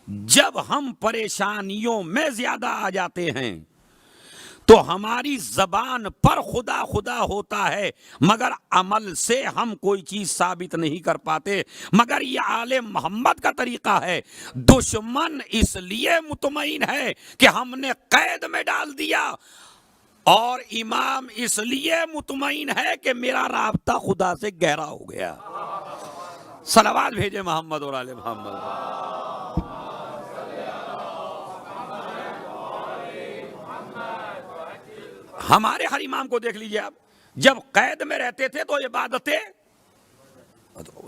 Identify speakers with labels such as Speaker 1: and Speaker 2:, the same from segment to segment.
Speaker 1: جب ہم پریشانیوں میں زیادہ آ جاتے ہیں تو ہماری زبان پر خدا خدا ہوتا ہے، مگر عمل سے ہم کوئی چیز ثابت نہیں کر پاتے۔ مگر یہ آل محمد کا طریقہ ہے۔ دشمن اس لیے مطمئن ہے کہ ہم نے قید میں ڈال دیا، اور امام اس لیے مطمئن ہے کہ میرا رابطہ خدا سے گہرا ہو گیا۔ صلوات بھیجے محمد اور آل محمد۔ ہمارے ہر امام کو دیکھ لیجئے آپ، جب قید میں رہتے تھے تو عبادتیں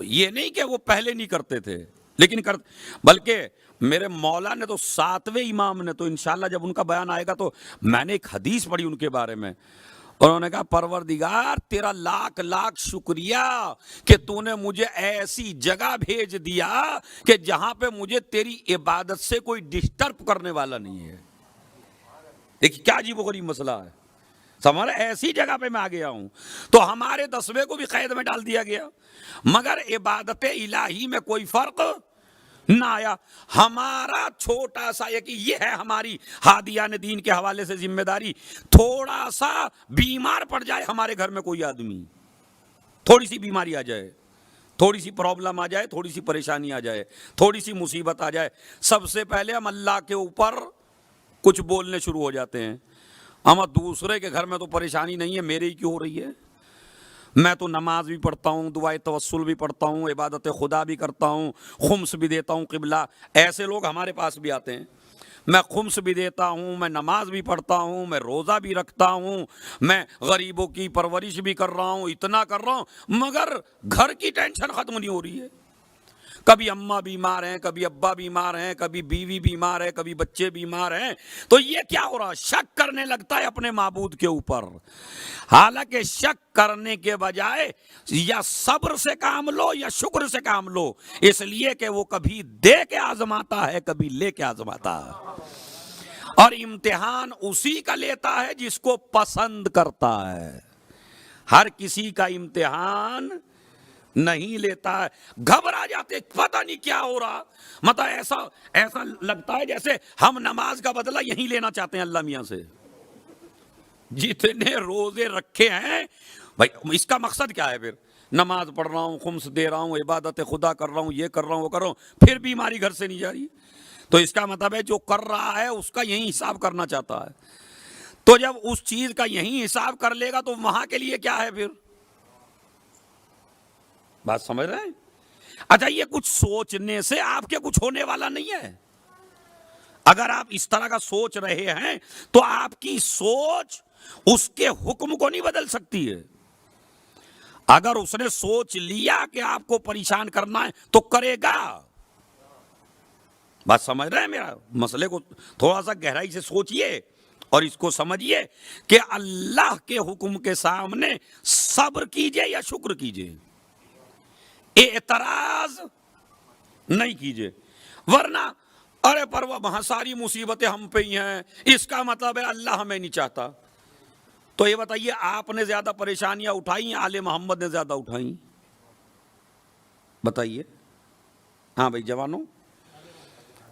Speaker 1: یہ نہیں کہ وہ پہلے نہیں کرتے تھے، لیکن بلکہ میرے مولا نے تو 7ویں امام نے تو انشاءاللہ جب ان کا بیان آئے گا تو میں نے ایک حدیث پڑھی ان کے بارے میں، انہوں نے کہا پروردگار تیرا لاکھ لاکھ شکریہ کہ تو نے مجھے ایسی جگہ بھیج دیا کہ جہاں پہ مجھے تیری عبادت سے کوئی ڈسٹرب کرنے والا نہیں ہے۔ دیکھیں کیا عجیب و غریب مسئلہ ہے، ہمارے ایسی جگہ پہ میں آ گیا ہوں۔ تو ہمارے 10ویں کو بھی قید میں ڈال دیا گیا، مگر عبادت الہی میں کوئی فرق نہ آیا۔ ہمارا چھوٹا سا یہ ہے ہماری ہادیان دین کے حوالے سے ذمہ داری، تھوڑا سا بیمار پڑ جائے ہمارے گھر میں کوئی آدمی، تھوڑی سی بیماری آ جائے، تھوڑی سی پرابلم آ جائے، تھوڑی سی پریشانی آ جائے، تھوڑی سی مصیبت آ جائے، سب سے پہلے ہم اللہ کے اوپر کچھ بولنے شروع ہو جاتے ہیں۔ ہم دوسرے کے گھر میں تو پریشانی نہیں ہے، میرے ہی کیوں ہو رہی ہے؟ میں تو نماز بھی پڑھتا ہوں، دعائے توسل بھی پڑھتا ہوں، عبادت خدا بھی کرتا ہوں، خمس بھی دیتا ہوں قبلہ۔ ایسے لوگ ہمارے پاس بھی آتے ہیں، میں خمس بھی دیتا ہوں، میں نماز بھی پڑھتا ہوں، میں روزہ بھی رکھتا ہوں، میں غریبوں کی پرورش بھی کر رہا ہوں، اتنا کر رہا ہوں، مگر گھر کی ٹینشن ختم نہیں ہو رہی ہے۔ کبھی اماں بیمار ہیں، کبھی ابا بیمار ہیں، کبھی بیوی بیمار ہے، کبھی بچے بیمار ہیں، تو یہ کیا ہو رہا؟ شک کرنے لگتا ہے اپنے معبود کے اوپر۔ حالانکہ شک کرنے کے بجائے یا صبر سے کام لو یا شکر سے کام لو، اس لیے کہ وہ کبھی دے کے آزماتا ہے، کبھی لے کے آزماتا ہے، اور امتحان اسی کا لیتا ہے جس کو پسند کرتا ہے۔ ہر کسی کا امتحان نہیں لیتا ہے۔ گھبرا جاتے، پتہ نہیں کیا ہو رہا، مطلب ایسا لگتا ہے جیسے ہم نماز کا بدلہ یہیں لینا چاہتے ہیں اللہ میاں سے۔ جتنے روزے رکھے ہیں بھائی، اس کا مقصد کیا ہے؟ پھر نماز پڑھ رہا ہوں، خمس دے رہا ہوں، عبادت خدا کر رہا ہوں، یہ کر رہا ہوں، وہ کر رہا ہوں، پھر بیماری گھر سے نہیں جا رہی، تو اس کا مطلب ہے جو کر رہا ہے اس کا یہی حساب کرنا چاہتا ہے۔ تو جب اس چیز کا یہی حساب کر لے گا تو وہاں کے لیے کیا ہے پھر؟ بات سمجھ رہے ہیں؟ اچھا، یہ کچھ سوچنے سے آپ کے کچھ ہونے والا نہیں ہے۔ اگر آپ اس طرح کا سوچ رہے ہیں تو آپ کی سوچ اس کے حکم کو نہیں بدل سکتی ہے۔ اگر اس نے سوچ لیا کہ آپ کو پریشان کرنا ہے تو کرے گا۔ بات سمجھ رہے ہیں؟ میرا مسئلے کو تھوڑا سا گہرائی سے سوچئے اور اس کو سمجھیے کہ اللہ کے حکم کے سامنے صبر کیجئے یا شکر کیجئے، اعتراض نہیں کیجئے، ورنہ ارے پر وہاں ساری مصیبتیں ہم پہ ہی ہیں، اس کا مطلب ہے اللہ ہمیں نہیں چاہتا۔ تو یہ بتائیے، آپ نے زیادہ پریشانیاں اٹھائی ہیں، آل محمد نے زیادہ اٹھائی؟ بتائیے، ہاں بھائی جوانوں،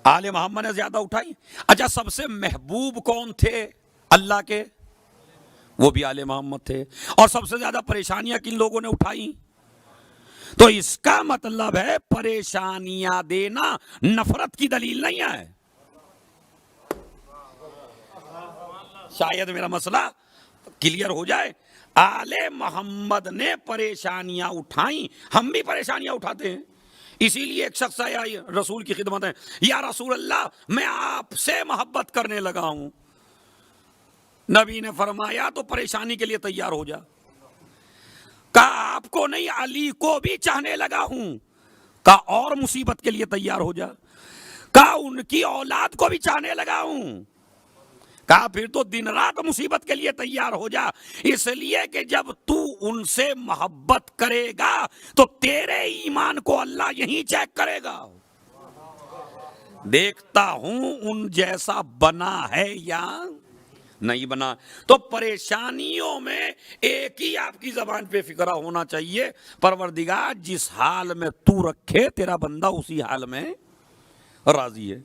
Speaker 1: آل محمد نے زیادہ اٹھائی؟ اچھا، سب سے محبوب کون تھے اللہ کے؟ وہ بھی آل محمد تھے۔ اور سب سے زیادہ پریشانیاں کن لوگوں نے اٹھائی؟ تو اس کا مطلب ہے پریشانیاں دینا نفرت کی دلیل نہیں ہے۔ شاید میرا مسئلہ کلیئر ہو جائے۔ آل محمد نے پریشانیاں اٹھائیں، ہم بھی پریشانیاں اٹھاتے ہیں۔ اسی لیے ایک شخص آیا رسول کی خدمت ہے، یا رسول اللہ میں آپ سے محبت کرنے لگا ہوں۔ نبی نے فرمایا تو پریشانی کے لیے تیار ہو جا۔ کہا آپ کو نہیں، علی کو بھی چاہنے لگا ہوں۔ کہا اور مصیبت کے لیے تیار ہو جا۔ کہا ان کی اولاد کو بھی چاہنے لگا ہوں۔ کہا پھر تو دن رات مصیبت کے لیے تیار ہو جا، اس لیے کہ جب تو ان سے محبت کرے گا تو تیرے ایمان کو اللہ یہی چیک کرے گا۔ دیکھتا ہوں ان جیسا بنا ہے یا نہیں بنا۔ تو پریشانیوں میں ایک ہی آپ کی زبان پہ فکرہ ہونا چاہیے، پروردگار جس حال میں تو رکھے تیرا بندہ اسی حال میں راضی ہے۔